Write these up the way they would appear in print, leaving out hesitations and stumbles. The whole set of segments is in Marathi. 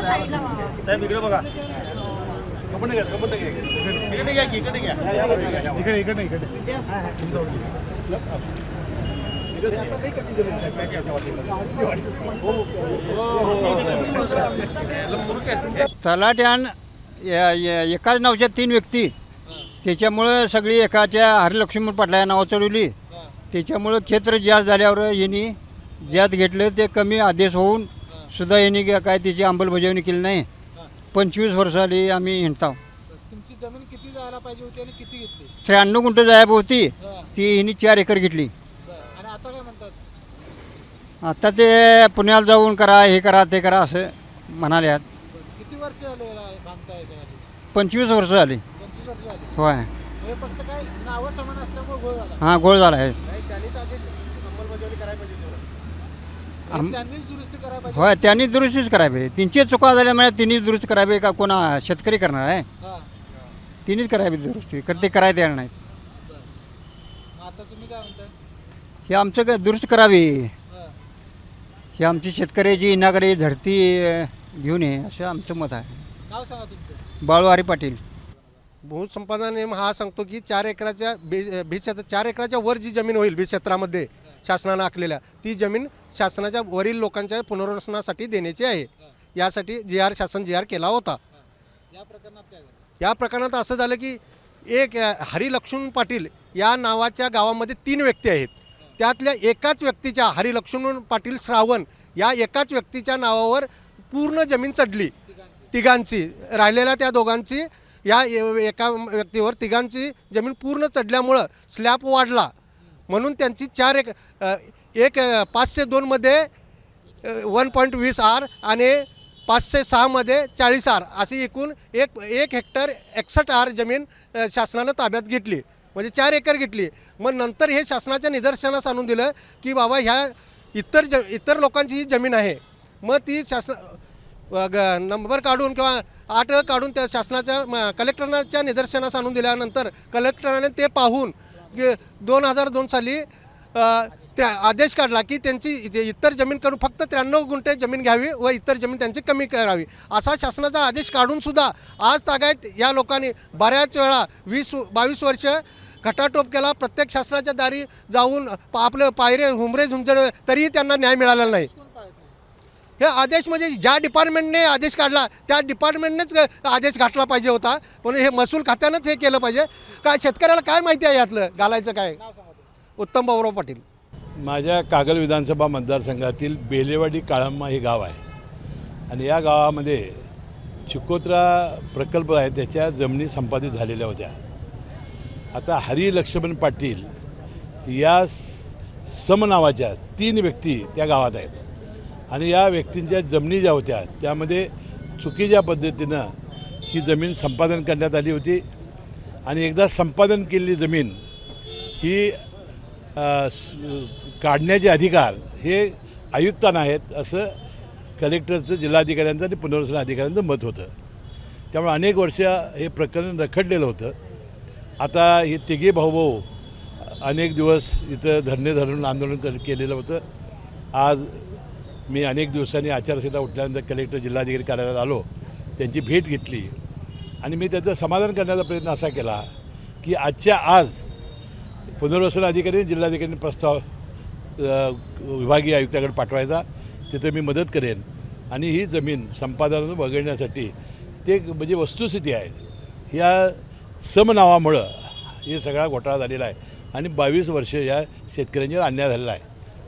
साहेब इकडे बघा. इकडे घ्या की, इकडे घ्या. इकडे. तलाट्यान एकाच नावच्या 3 व्यक्ती त्याच्यामुळं सगळी एकाच्या हरिलक्ष्मण पाटला या नाव चढवली. त्याच्यामुळं क्षेत्र जास्त झाल्यावर यांनी ज्यात घेतलं ते कमी आदेश होऊन सुद्धा यांनी काय त्याची अंमलबजावणी केली नाही. 25 वर्ष आली आम्ही हिंडताव. तुमची जमीन किती जायला पाहिजे होती आणि किती घेतली? 93 गुंठ जायब होती, ती हिनी 4 एकर घेतली. आणि आता काय म्हणतात? आता ते पुण्याला जाऊन करा, हे करा, ते करा असं म्हणाल्यात. किती वर्ष झाले बांधताय? 25 वर्ष झाली. 25 वर्ष झाली. होय. हे फक्त काय नावं समान असल्यामुळे गोळ झाला? हां, गोळ झाला आहे. त्यांनीच दुरुस्ती करायला पाहिजे. होय, त्यांनी दुरुस्तीच करावी पाहिजे. त्यांची चुका झाल्यामुळे तिन्हीच दुरुस्ती करावी का कोणा शेतकरी करणार आहे? तिन्हीच करावी दुरुस्ती, तर ते करायला तयार नाहीत. आता तुम्ही काय म्हणताय? हे आमचं काय दुरुस्त करावी, हे आमची शेतकऱ्याची नागरी झडती घेऊन ये असं आमचं मत आहे. नाव सांगा तुमचं. बाळूहरी पाटील. भूसंपादन नियम हा सांगतो की 4 एकराच्या क्षेत्र 4 एकराच्या वर जी जमीन होईल क्षेत्रामध्ये शासनानं आखलेल्या, ती जमीन शासनाच्या वरील लोकांच्या पुनर्वसनासाठी देण्याची आहे. यासाठी शासन जी आर केला होता. या प्रकरणात असं झालं की एक हरिलक्ष्मण पाटील या नावाच्या गावामध्ये 3 व्यक्ती आहेत. त्यातल्या एकाच व्यक्तीच्या हरिलक्ष्मण पाटील श्रावण या एकाच व्यक्तीच्या नावावर पूर्ण जमीन चढली. तिघांची राहिलेल्या त्या दोघांची या एका व्यक्तीवर तिघांची जमीन पूर्ण चढल्यामुळं स्लॅब वाढला. म्हणून त्यांची 502 मध्ये 1.20 आर आणि 506 मध्ये 40 आर अशी एकूण 1 हेक्टर 61 आर जमीन शासनानं ताब्यात घेतली, म्हणजे 4 एकर घेतली. मग नंतर हे शासनाच्या निदर्शनास आणून दिलं की बाबा ह्या इतर लोकांची ही जमीन आहे. मग ती नंबर काढून किंवा 8 काढून त्या शासनाच्या कलेक्टरच्या निदर्शनास आणून दिल्यानंतर कलेक्टराने ते पाहून 2002 साली आदेश काढला की त्यांची इतर जमीन करून फक्त 93 गुंठे जमीन घ्यावी व इतर जमीन त्यांची कमी करावी, असा शासनाचा आदेश काढूनसुद्धा आज तागायत या लोकांनी बऱ्याच वेळा 20-22 वर्ष खटाटोप केला. प्रत्येक शासनाच्या दारी जाऊन आपलं पायरे हुमरे झुंजळे तरीही त्यांना न्याय मिळालेला नाही. हे आदेश म्हणजे ज्या डिपार्टमेंटने आदेश काढला त्या डिपार्टमेंटनेच आदेश घातला पाहिजे होता, पण हे महसूल खात्यानंच हे केलं पाहिजे. काय शेतकऱ्याला काय माहिती आहे यातलं घालायचं काय? उत्तम भाऊराव पाटील. माझ्या कागल विधानसभा मतदारसंघातील बेलेवाडी काळंबा हे गाव आहे आणि या गावामध्ये चिकोत्रा प्रकल्प आहे, त्याच्या जमिनी संपादित झालेल्या होत्या. आता हरिलक्ष्मण पाटील या नावाच्या 3 व्यक्ती त्या गावात आहेत आणि या व्यक्तींच्या जमिनी ज्या होत्या त्यामध्ये चुकीच्या पद्धतीनं ही जमीन संपादन करण्यात आली होती. आणि एकदा संपादन केलेली जमीन ही काढण्याचे अधिकार हे आयुक्तांना आहेत असं कलेक्टरचं, जिल्हाधिकाऱ्यांचं आणि पुनर्वसन अधिकाऱ्यांचं मत होतं. त्यामुळे अनेक वर्ष हे प्रकरण रखडलेलं होतं. आता हे तिघे भाऊ अनेक दिवस इथं धरणे धरून आंदोलन केलेलं होतं. आज मी अनेक दिवसांनी आचारसंहिता उठल्यानंतर कलेक्टर जिल्हाधिकारी कार्यालयात आलो, त्यांची भेट घेतली आणि मी त्याचं समाधान करण्याचा प्रयत्न असा केला की आजच्या आज पुनर्वसन अधिकारी जिल्हाधिकाऱ्यांनी प्रस्ताव विभागीय आयुक्ताकडे पाठवायचा, तिथं मी मदत करेन आणि ही जमीन संपादनातून वगळण्यासाठी ते म्हणजे वस्तुस्थिती आहे. या नावामुळं हे सगळा घोटाळा झालेला आहे आणि 22 वर्ष या शेतकऱ्यांच्यावर अन्याय झालेला आहे.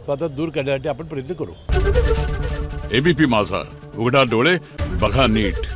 तो आता दूर करण्यासाठी आपण प्रयत्न करू. एबीपी माझा, उघडा डोळे बघा नीट.